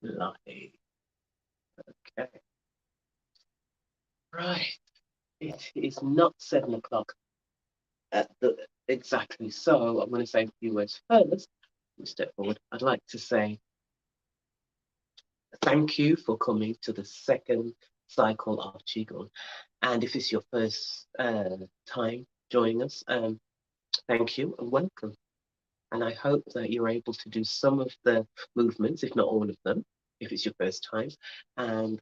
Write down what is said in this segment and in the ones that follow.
Live. Okay. Right. It is not 7 o'clock at the exactly. So I'm going to say a few words first. We step forward. I'd like to say thank you for coming to the second cycle of Qigong. And if it's your first time joining us, thank you and welcome. And I hope that you're able to do some of the movements, if not all of them, if it's your first time. And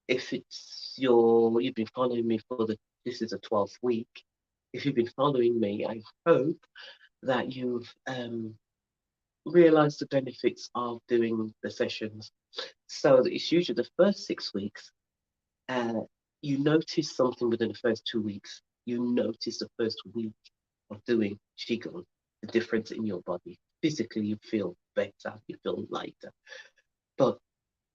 if you've been following me for this is a 12th week. If you've been following me, I hope that you've realized the benefits of doing the sessions. So that it's usually the first 6 weeks, uh, you notice something within the first 2 weeks. You notice the first week of doing Qigong, the difference in your body. Physically, you feel better, you feel lighter. But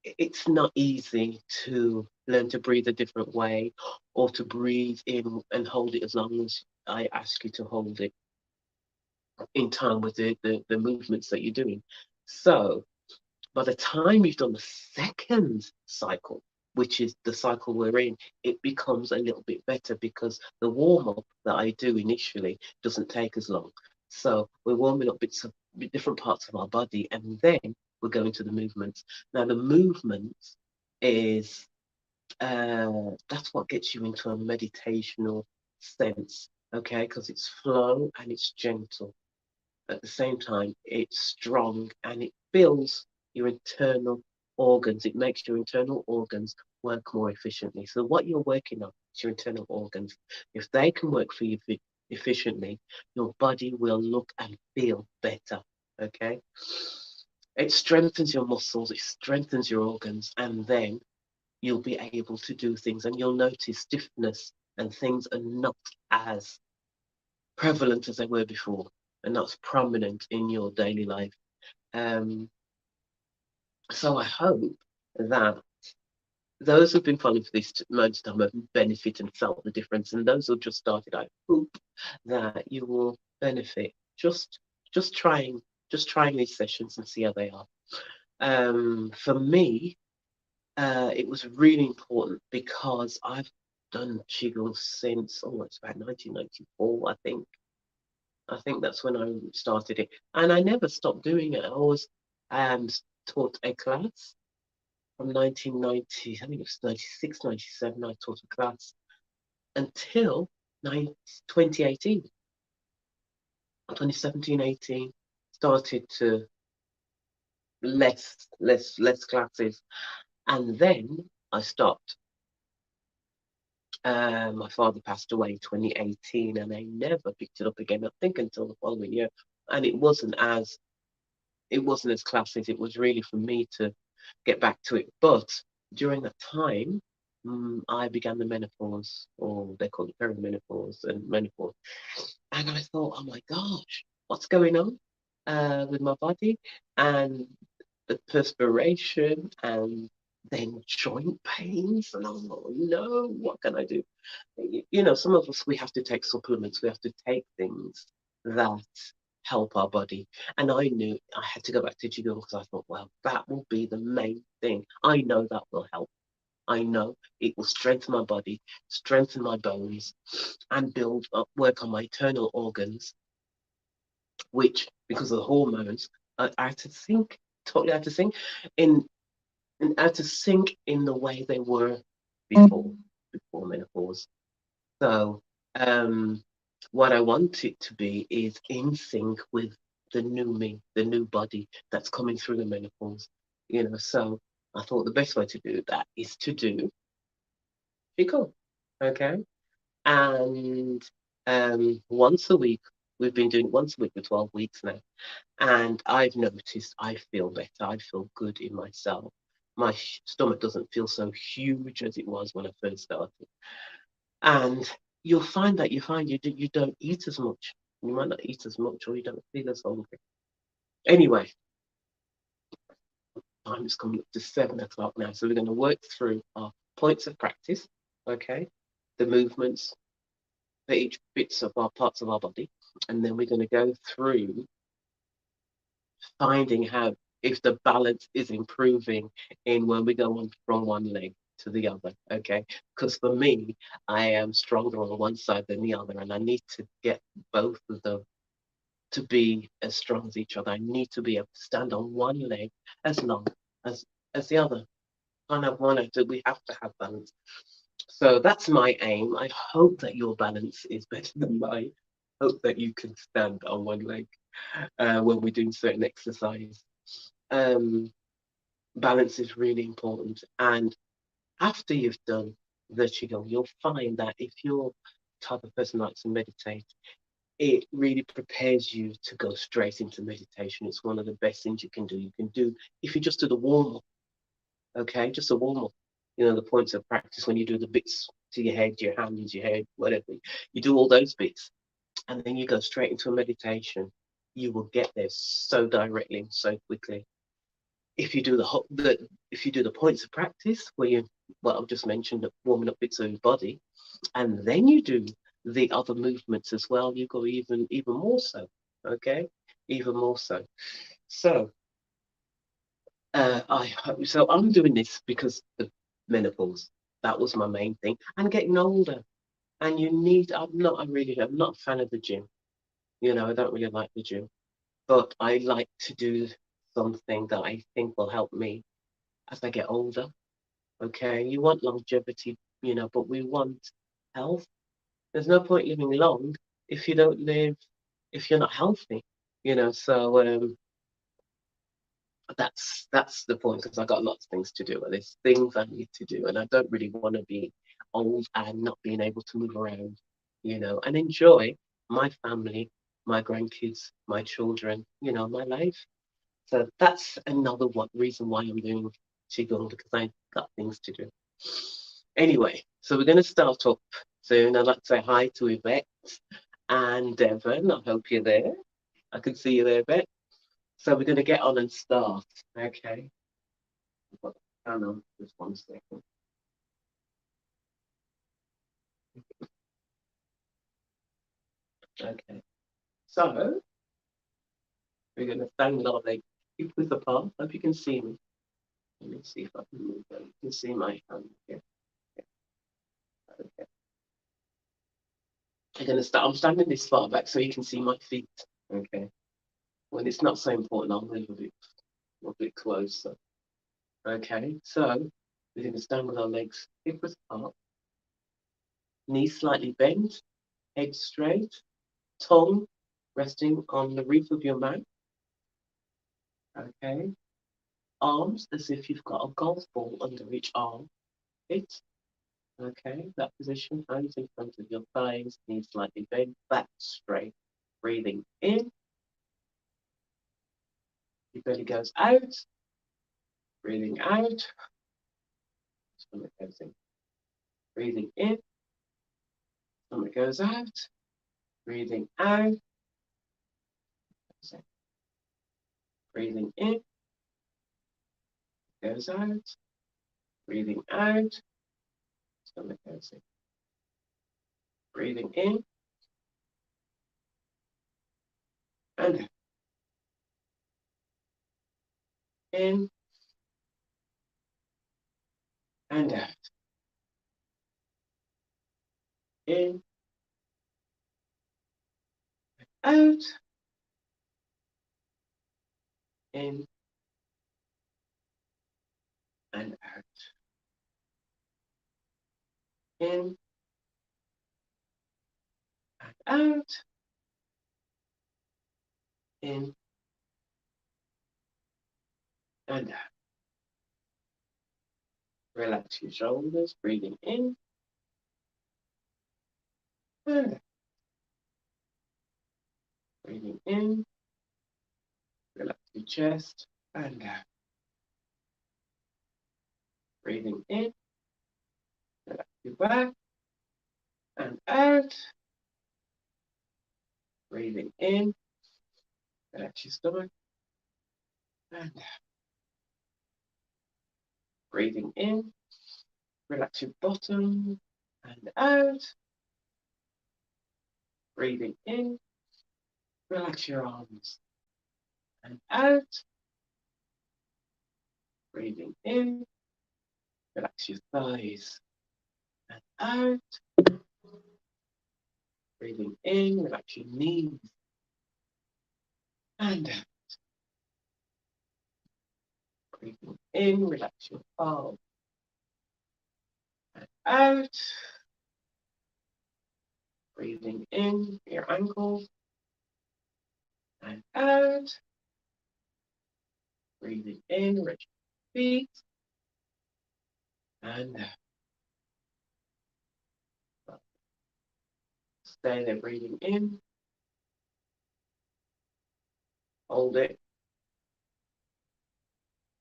it's not easy to learn to breathe a different way or to breathe in and hold it as long as I ask you to hold it in time with the movements that you're doing. So by the time you've done the second cycle, which is the cycle we're in, it becomes a little bit better because the warm up that I do initially doesn't take as long. So we're warming up bits of different parts of our body, and then we're going to the movements. Now, the movements is that's what gets you into a meditational sense, okay? Because it's flow and it's gentle. At the same time, it's strong and it fills your internal organs. It makes your internal organs work more efficiently. So what you're working on is your internal organs. If they can work for you efficiently, your body will look and feel better. Okay. It strengthens your muscles, it strengthens your organs, and then you'll be able to do things and you'll notice stiffness and things are not as prevalent as they were before and not as prominent in your daily life. Um, so I hope that those who've been following for this amount of time have benefited and felt the difference, and those who've just started, I hope that you will benefit just trying just trying these sessions and see how they are. For me, it was really important because I've done Qigong since it's about 1994, I think. I think that's when I started it. And I never stopped doing it. I always um, taught a class from 1990, I think it was 96, 97. I taught a class until 2018, 2017, 18, started to less classes. And then I stopped. My father passed away in 2018 and I never picked it up again, I think until the following year. And it wasn't as classes. It was really for me to get back to it. But during that time, I began the menopause, or they call it perimenopause and menopause. And I thought, oh my gosh, what's going on with my body? And the perspiration and then joint pains. And I'm like, no, what can I do? Some of us, we have to take supplements, we have to take things that help our body. And I knew I had to go back to Qigong because I thought, well, that will be the main thing. I know that will help. I know it will strengthen my body, strengthen my bones, and build up, work on my internal organs, which, because of the hormones, I had to think, totally had to think, in, had to sink in the way they were before, before menopause. So, um, what I want it to be is in sync with the new me, the new body that's coming through the menopause. So I thought the best way to do that is to do Qigong. Okay. And once a week, we've been doing it once a week for 12 weeks now. And I've noticed I feel better. I feel good in myself. My stomach doesn't feel so huge as it was when I first started. And you'll find that you don't eat as much. You might not eat as much, or you don't feel as hungry. Anyway, time is coming up to 7 o'clock now, so we're going to work through our points of practice. Okay, the movements for each bits of our parts of our body, and then we're going to go through finding how if the balance is improving in when we go on from one leg to the other. Okay, because for me, I am stronger on one side than the other, and I need to get both of them to be as strong as each other. I need to be able to stand on one leg as long as the other. Can't have one. We have to have balance. So that's my aim. I hope that your balance is better than mine. Hope that you can stand on one leg when we're doing certain exercise. Um, Balance is really important. And after you've done the Qigong, you'll find that if you're the type of person that likes to meditate, it really prepares you to go straight into meditation. It's one of the best things you can do. You can do, if you just do the warm up, okay, just a warm up, the points of practice when you do the bits to your head, your hands, your head, whatever, you do all those bits, and then you go straight into a meditation. You will get there so directly and so quickly. If you do if you do the points of practice where you, well, I've just mentioned warming up bits of your body, and then you do the other movements as well, you go even more so. Okay, even more so. So I hope so. I'm doing this because the menopause. That was my main thing, and getting older. And you need. I'm not a fan of the gym. I don't really like the gym, but I like to do something that I think will help me as I get older. Okay, you want longevity, but we want health. There's no point living long if you don't live, if you're not healthy. So that's the point, because I got lots of things to do, and there's things I need to do, and I don't really want to be old and not being able to move around, and enjoy my family, my grandkids, my children, my life. So that's another reason why I'm doing Qigong, because I got things to do. Anyway, so we're going to start up soon. I'd like to say hi to Yvette and Devon. I hope you're there. I can see you there, Yvette. So we're going to get on and start. Okay. Hang on, just 1 second. Okay. So we're going to stand with our legs hip width apart. Hope you can see me. Let me see if I can move them. You can see my hand here. Okay. I'm standing this far back so you can see my feet. Okay. When it's not so important, I'll move a bit closer. Okay, so we're going to stand with our legs hip width apart, knees slightly bent, head straight, tongue resting on the roof of your mouth. Okay, arms as if you've got a golf ball under each arm. Hit. Okay, that position, hands in front of your thighs, knees slightly bent, back straight. Breathing in, your belly goes out. Breathing out, stomach goes in. Breathing in, stomach goes out. Breathing out. Breathing in, goes out. Breathing out, stomach goes in. Breathing in and out. In and out. In, out. In and out. In and out. In and out. Relax your shoulders, breathing in and out. Breathing in, relax your chest and out. Breathing in, relax your back and out. Breathing in, relax your stomach and out. Breathing in, relax your bottom and out. Breathing in, relax your arms and out. Breathing in, relax your thighs and out. Breathing in, relax your knees and out. Breathing in, relax your palms and out. Breathing in your ankles and out. Breathing in, rest your feet and out. Stay there, breathing in. Hold it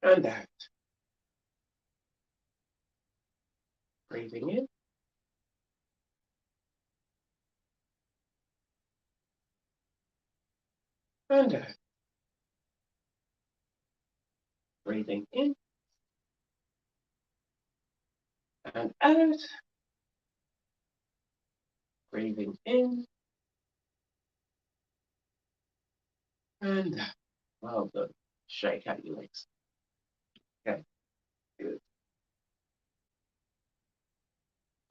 and out. Breathing in and out. Breathing in and out. Breathing in and out. Well done. Shake out your legs. Okay, good.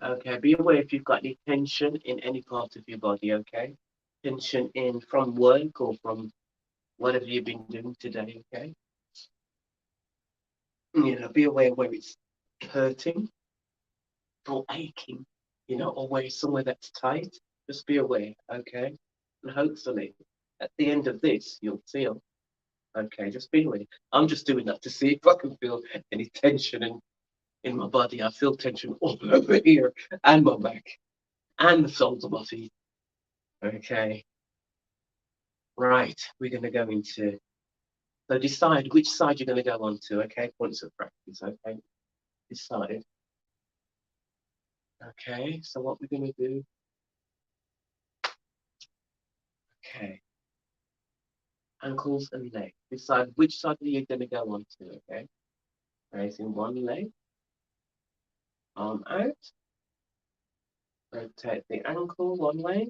Okay, be aware if you've got any tension in any part of your body, okay? Tension in from work or from whatever you've been doing today, okay? Be aware where it's hurting or aching, or where somewhere that's tight. Just be aware, okay? And hopefully, at the end of this, you'll feel okay. Just be aware. I'm just doing that to see if I can feel any tension in my body. I feel tension all over here and my back and the soles of my feet. Okay. Right. We're going to go into. So decide which side you're going to go on to. Okay. Points of practice. Okay. Decide. Okay. So what we're going to do. Okay. Ankles and legs. Decide which side are you going to go on to. Okay. Raising one leg. Arm out. Rotate the ankle one way.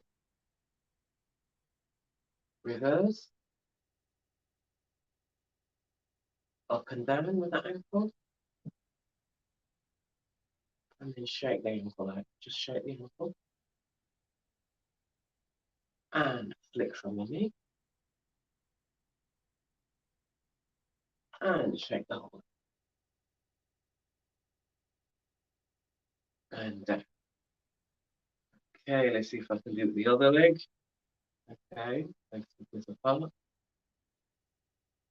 Reverse. Up and down with the ankle. And then shake the ankle out. Just shake the ankle. And flick from the knee. And shake the whole. And down. Okay, let's see if I can do the other leg. Okay, legs apart.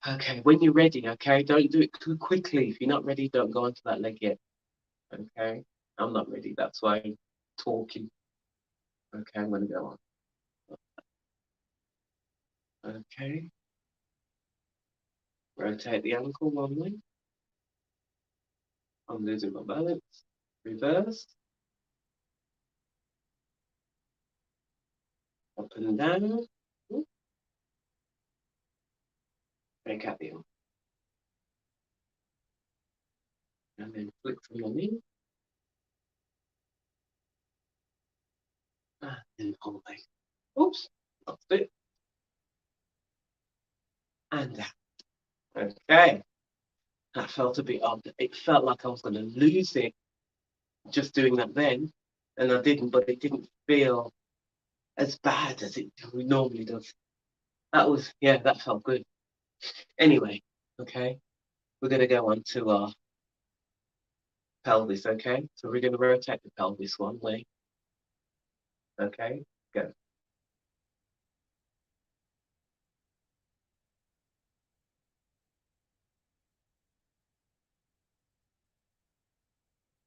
Okay, when you're ready, okay, don't do it too quickly. If you're not ready, don't go onto that leg yet. Okay, I'm not ready. That's why I'm talking. Okay, I'm going to go on. Okay, rotate the ankle one way. I'm losing my balance. Reverse. Up and down. Take out the arm. And then flick from your knee. And then hold leg. Oops, lost it. And down. Okay. That felt a bit odd. It felt like I was going to lose it just doing that then. And I didn't, but it didn't feel as bad as it normally does. That felt good. Anyway, okay, we're going to go on to our pelvis, okay? So we're going to rotate the pelvis one way. Okay, go.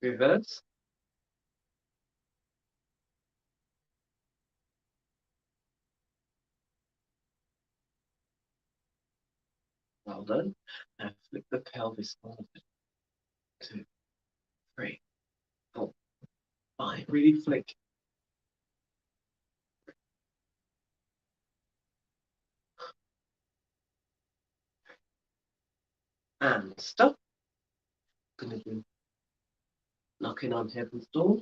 Reverse. Well done. Now flip the pelvis forward. 2, 3, 4, 5. Really flick. And stop. Gonna do knocking on heaven's door.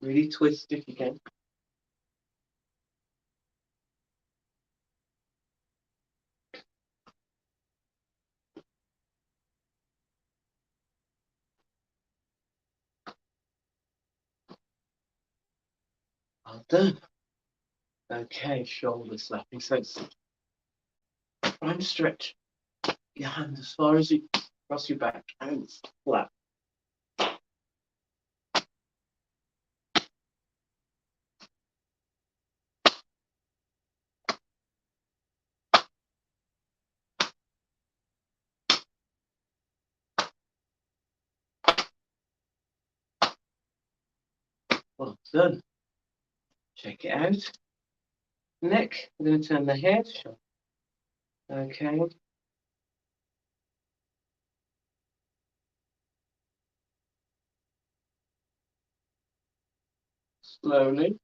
Really twist if you can. Well done. Okay, shoulder slapping. So it's try and stretch your hand as far as you across your back and flat. Well done. Check it out. Neck, we're going to turn the head. Okay. Slowly.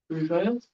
Reverse.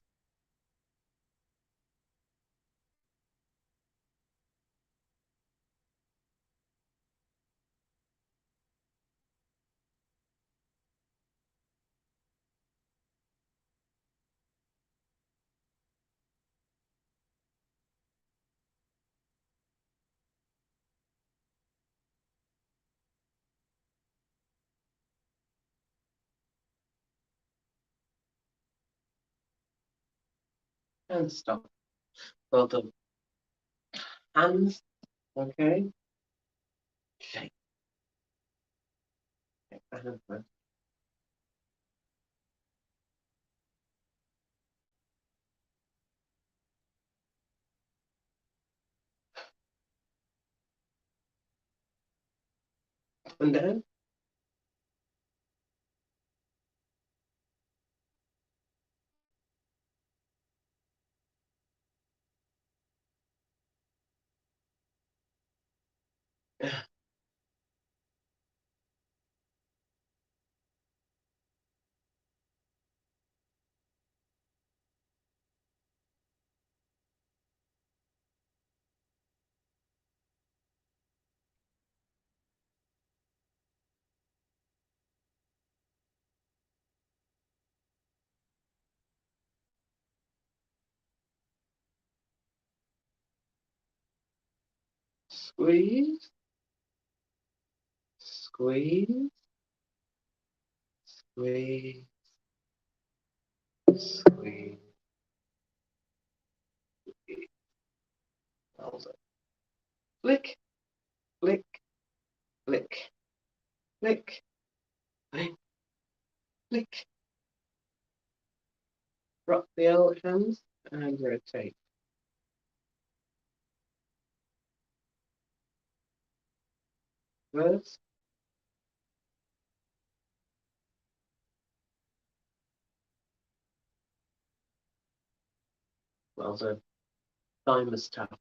And stop. Well done. Hands. Okay. Shake. And over. Up and down. Squeeze. Squeeze. Squeeze. Squeeze. Well done. Flick. Flick. Flick. Flick. Flick. Flick. Rock the elbow hands and rotate. Reverse. Well done. Thymus tap.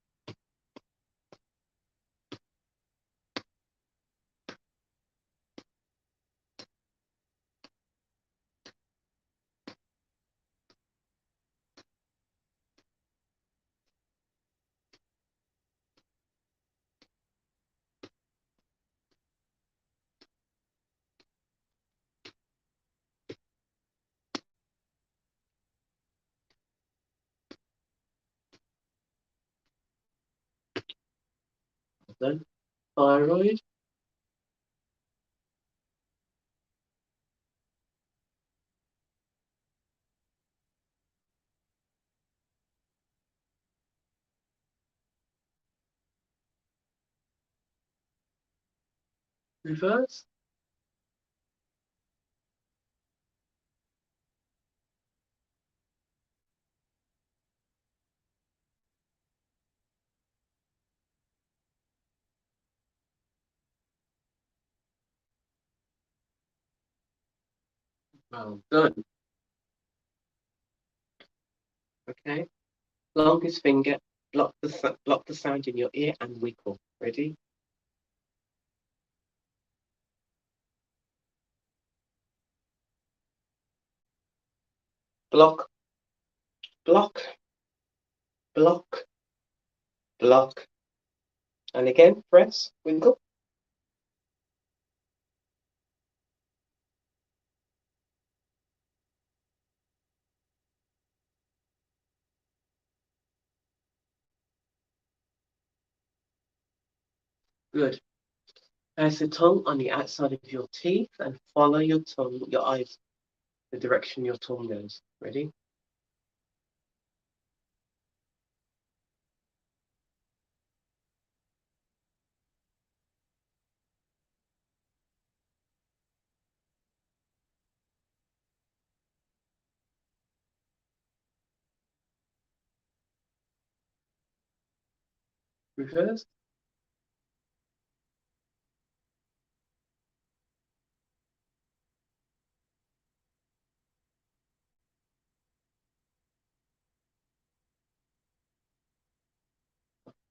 Well done. Thyroid. Reverse. Well done. Okay. Longest finger. Block the sound in your ear and wiggle. Ready? Block. Block. Block. Block. And again, press, wiggle. Good. Place the tongue on the outside of your teeth and follow your tongue, your eyes, the direction your tongue goes. Ready? Reverse.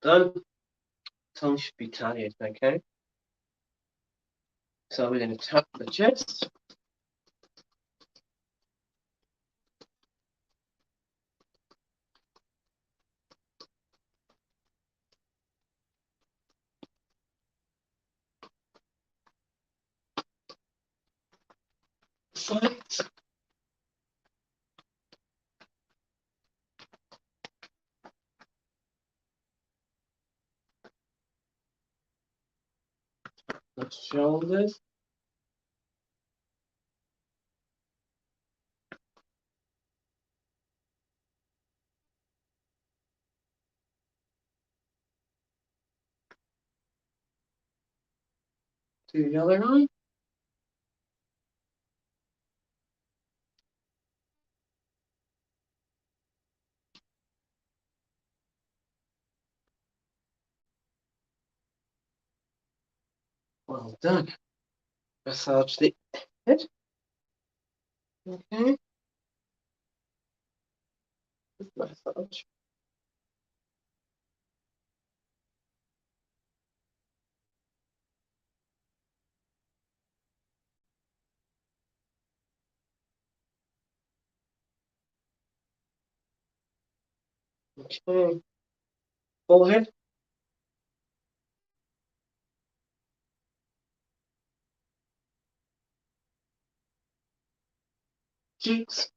Done. Tongue should be tired, okay? So we're going to tap the chest. Sides. The shoulders. To the other eye. Well done. Massage the head. Okay. Massage. Okay. Forehead. Cheeks.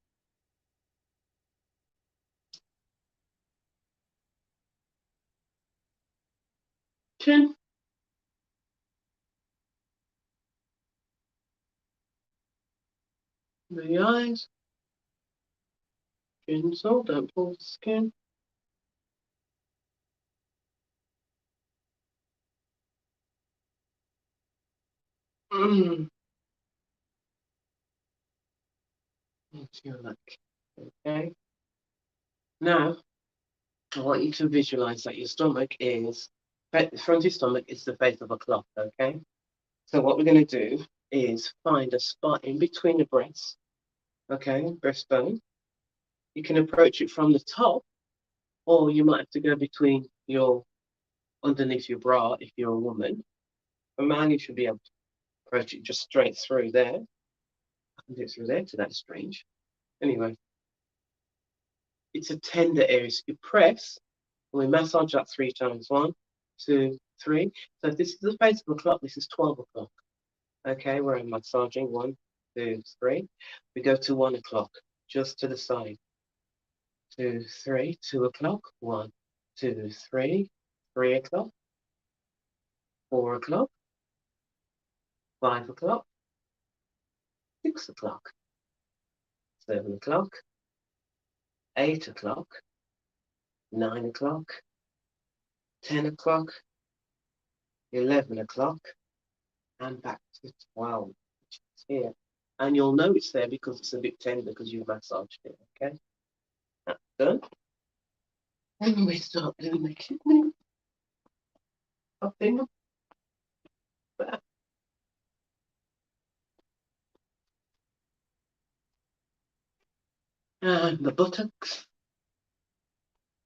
Chin. The eyes. Chin, so don't pull the skin. Mm. Into your neck. Okay. Now, I want you to visualize that your stomach is, the front of your stomach is the face of a clock, okay? So what we're going to do is find a spot in between the breasts, okay, breastbone. You can approach it from the top, or you might have to go between your, underneath your bra if you're a woman. A man, you should be able to approach it just straight through there. I can do it through there, so that's strange. Anyway, it's a tender area. So you press, and we massage that 3 times. 1, 2, 3. So if this is the face of a clock, this is 12 o'clock. Okay, we're massaging 1, 2, 3. We go to 1 o'clock, just to the side. 2, 3, 2 o'clock. 1, 2, 3, 3 o'clock. 4 o'clock. 5 o'clock. 6 o'clock. 7 o'clock. 8 o'clock. 9 o'clock. 10 o'clock. 11 o'clock. And back to 12, which is here. And you'll know it's there because it's a bit tender because you've massaged it, okay? That's done. And we start doing the kidney popping back. And the buttocks,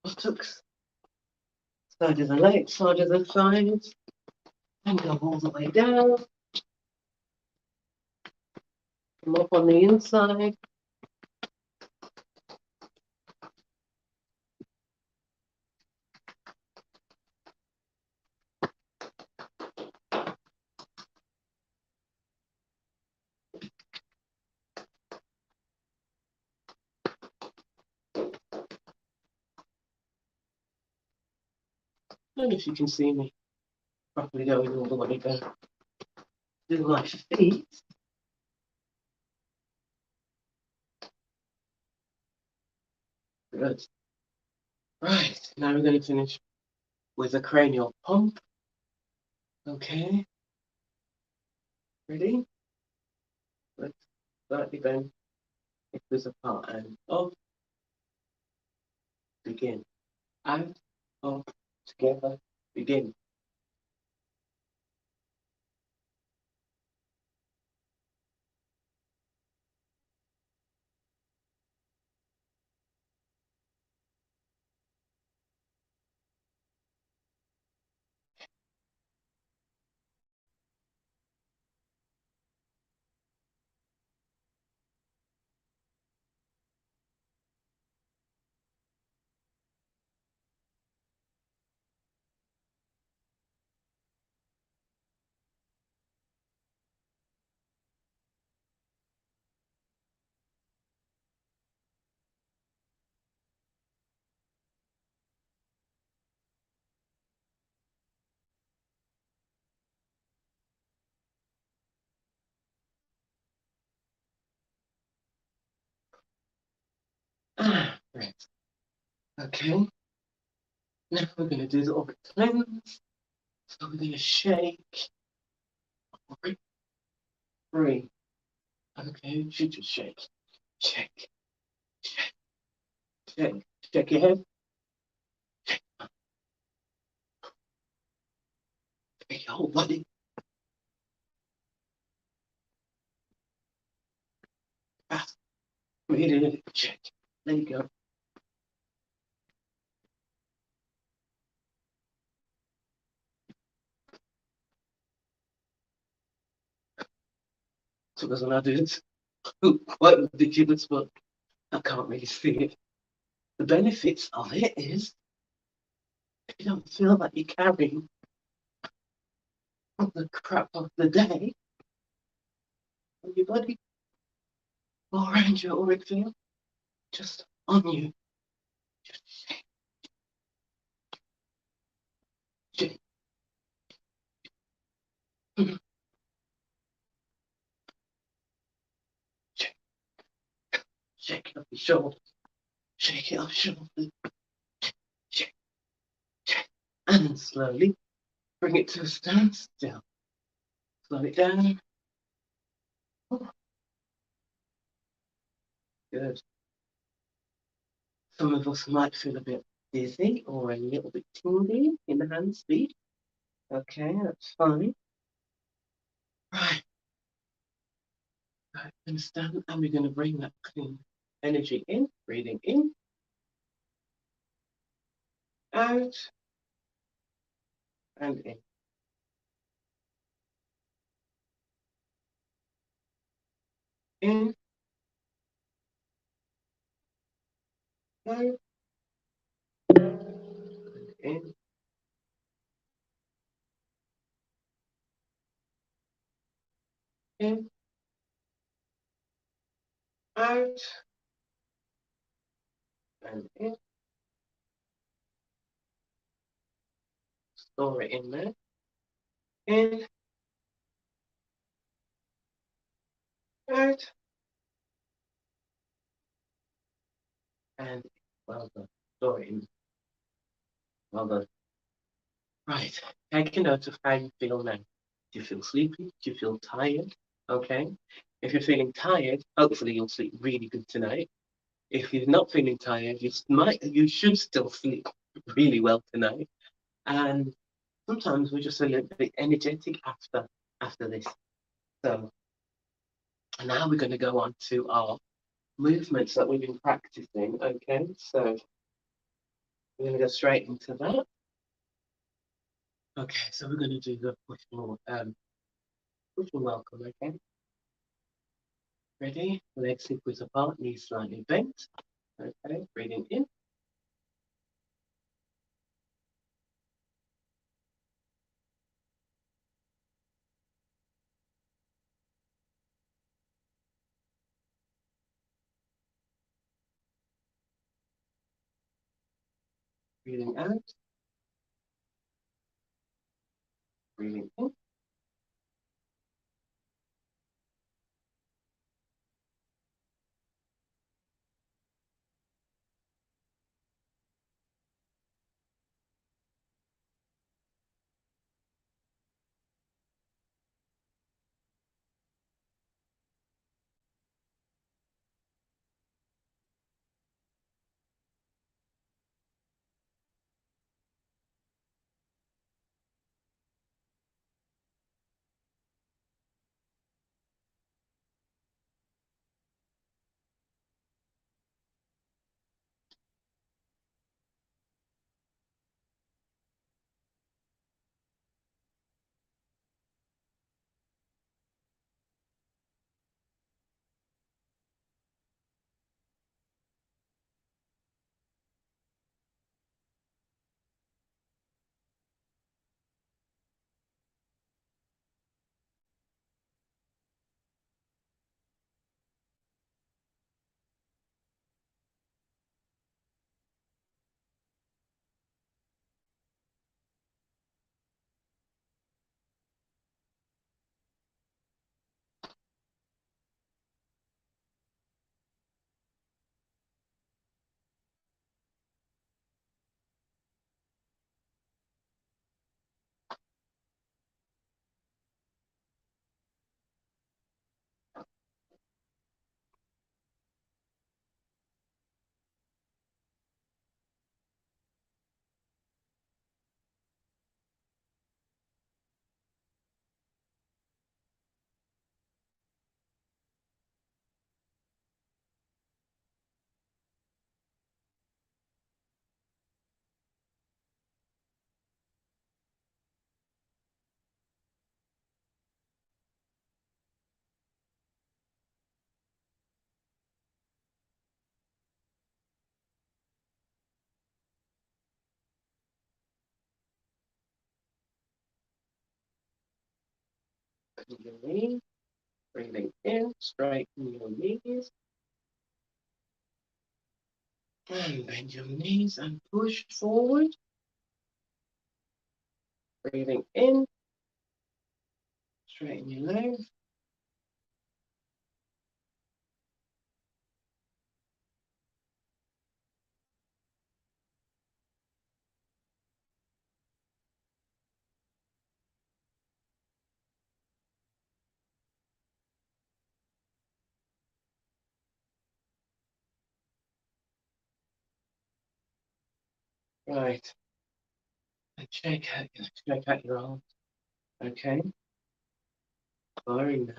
side of the legs, side of the thighs, and go all the way down. Come up on the inside. don't know if you can see me properly going all the way down to my feet. Good. Right, now we're going to finish with a cranial pump. Okay, ready? Let's slightly bend hips apart and up. Begin. Out, up, together, begin. Right. Okay, now we're going to do the orbit cleanse. So we're going to shake, breathe. Okay, you should just shake, shake, shake, shake, shake your head, shake your whole body. Fast, breathe in, shake. There you go. So as when I do it, quite ridiculous, but I can't really see it. The benefits of it is you don't feel like you're carrying all the crap of the day on your body or around your auric field, just on you. Just shake, shake, shake, shake it up your shoulders, shake it up your shoulders, shake, shake, and slowly bring it to a standstill. Slow it down. Good. Some of us might feel a bit dizzy or a little bit tingly in the hands, feet. Okay, that's fine. Right. Right, understand, and we're going to bring that clean energy in, breathing in, out, and in. In, out, and in, out, and in. Store it in there. In, out, and well done. Store it in. Well done. Right. Take a note of how you feel now. Do you feel sleepy? Do you feel tired? Okay. If you're feeling tired, hopefully you'll sleep really good tonight. If you're not feeling tired, you should still sleep really well tonight. And sometimes we're just a little bit energetic after this. So now we're going to go on to our movements that we've been practicing. Okay, so we're going to go straight into that. Okay, so we're going to do the push and welcome. Okay, ready? Legs hip width apart, knees slightly bent. Okay, breathing in. Breathing out. Breathing in. Bend your knees. Breathing in. Straighten your knees. And bend your knees and push forward. Breathing in. Straighten your legs. Right. And shake out your arms. Okay. Firing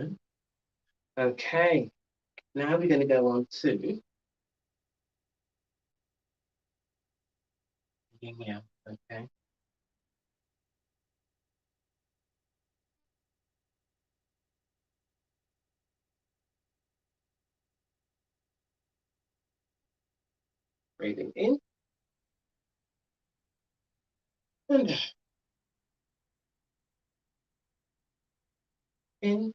now. Okay. Now we're going to go on to yin yang. Okay. Breathing in and out. In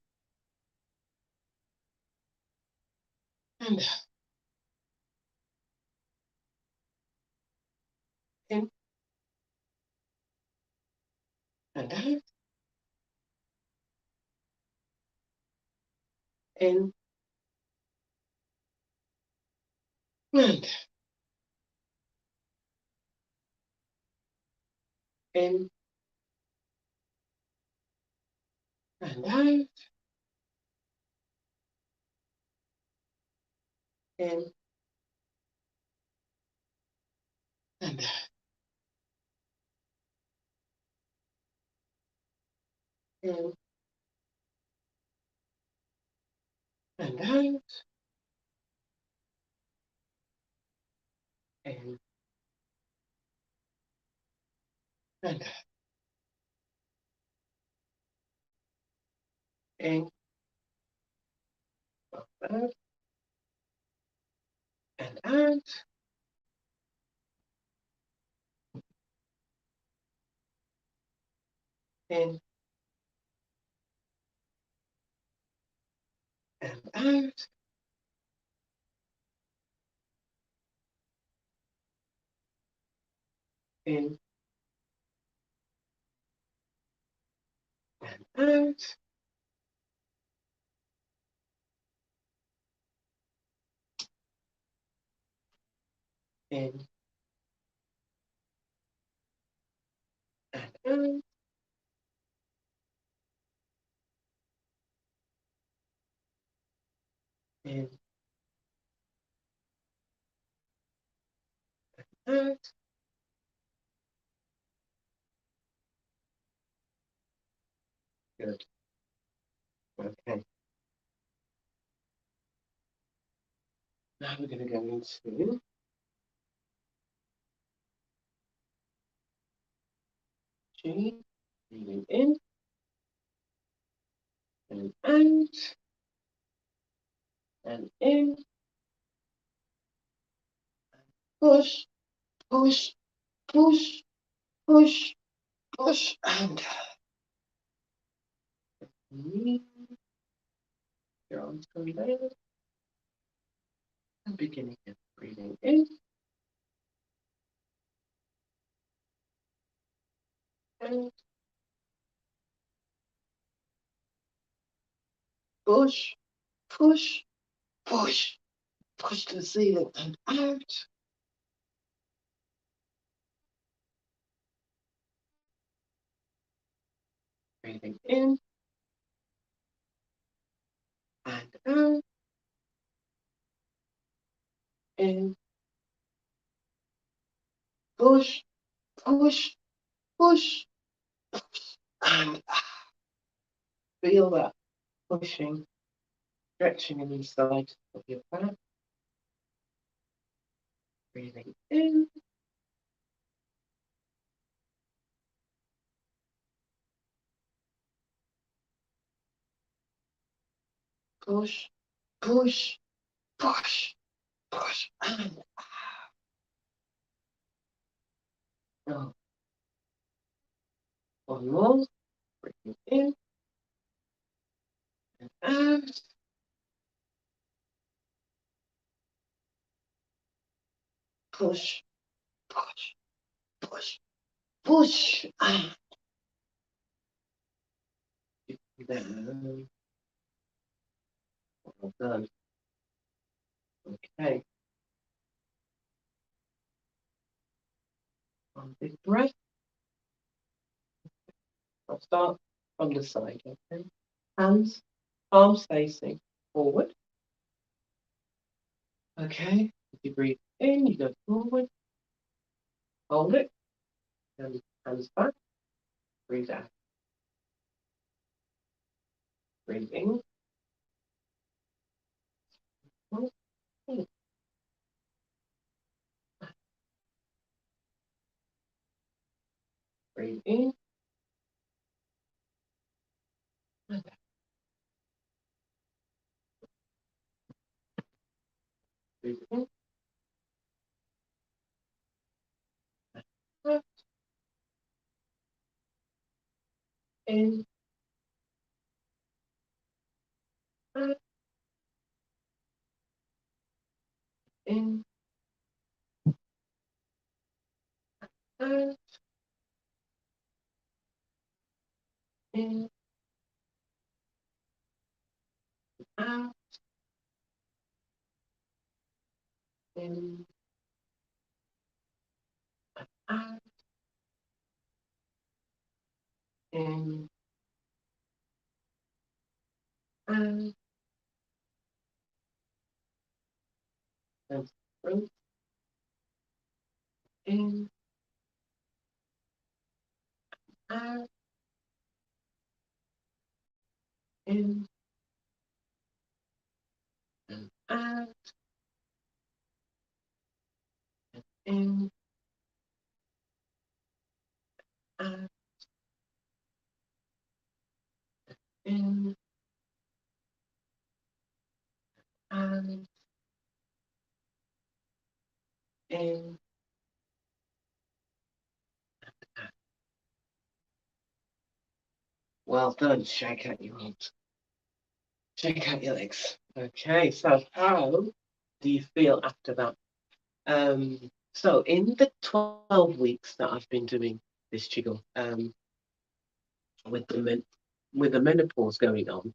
and out. In and out. In and out. In and out. In and out. In and out. In and out. In out and out. In and out. In out. In and out. In and out. Good. Okay. Now we're going to go into G. Breathing in and out. And in. Push, push, push, push, push, and knee. Your arms come down. And beginning again. Breathing in and push, push, push, push to the ceiling and out. Breathing in and out. In, push, push, push, push, and feel that pushing, stretching in the side of your back. Breathing in push, push, push, push, and out. One more. Breathing in and out. Push, push, push, push, and down. Well done. Okay. One big breath. I'll start from the side, okay? Hands, palms facing forward. Okay. If you breathe in, you go forward. Hold it. And hands back. Breathe out. Breathe in. Breathe in. And out. Breathe in. Out. In. Out. In. Out. In. Out. In. Out. In. Out. And breathe in. Out. In. And out. In. Out. In. Out. In. Out. Well done. Shake out your arms. Shake out your legs. Okay, so how do you feel after that? So in the 12 weeks that I've been doing this Qigong with the men, with the menopause going on,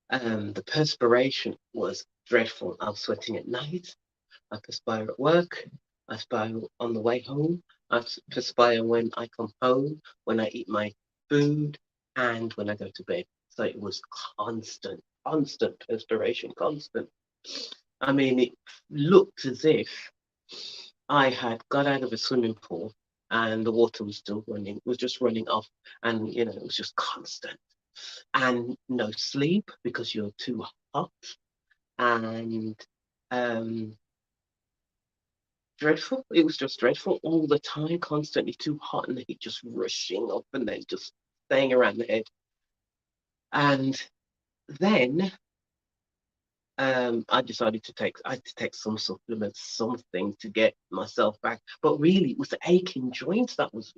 the perspiration was dreadful. I was sweating at night. I perspire at work. I perspire on the way home. I perspire when I come home, when I eat my food, and when I go to bed. So it was constant, constant perspiration, constant. I mean, it looked as if I had got out of a swimming pool and the water was still running. It was just running off, and it was just constant. And no sleep because you're too hot, and um dreadful. It was just dreadful all the time, constantly too hot, and the heat just rushing up and then just staying around the head. And then I had to take some supplements, something to get myself back. But really, it was the aching joints that was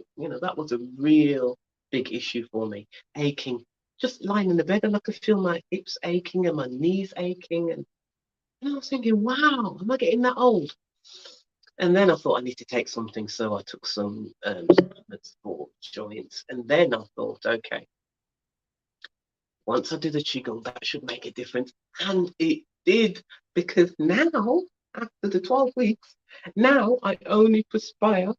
a real big issue for me. Aching, just lying in the bed, and I could feel my hips aching and my knees aching, and I was thinking, wow, am I getting that old? And then I thought I need to take something, so I took some supplements for joints. And then I thought, okay, once I do the qigong, that should make a difference, and it did, because now after the 12 weeks, now I only perspire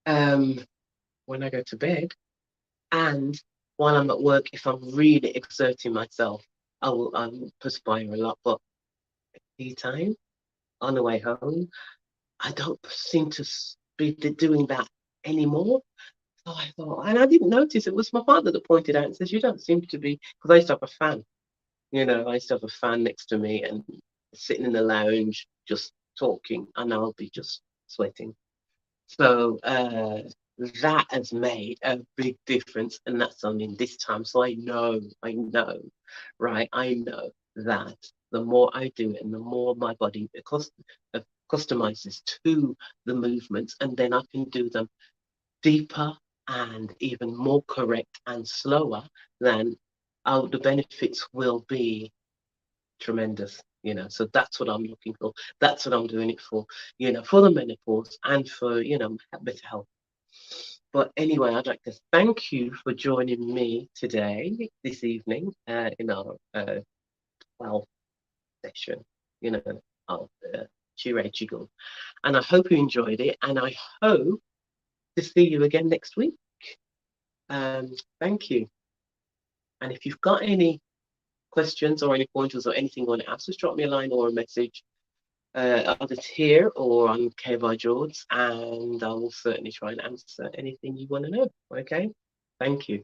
um, when I go to bed, and while I'm at work, if I'm really exerting myself, I'll perspire a lot. But tea time on the way home, I don't seem to be doing that anymore. So I thought, and I didn't notice it was my father that pointed out and says, "You don't seem to be," because I used to have a fan. I used to have a fan next to me and sitting in the lounge just talking, and I'll be just sweating. So that has made a big difference, and that's only this time. So I know, right? I know that the more I do it, and the more my body customizes to the movements, and then I can do them deeper and even more correct and slower, then the benefits will be tremendous. So that's what I'm looking for. That's what I'm doing it for the menopause and for better health. But anyway, I'd like to thank you for joining me today, this evening, in our 12 session, of Shirei Qigong. And I hope you enjoyed it, and I hope to see you again next week. Thank you. And if you've got any questions or any pointers or anything you want to ask, just drop me a line or a message, either here or on KBI George, and I will certainly try and answer anything you want to know. Okay, thank you.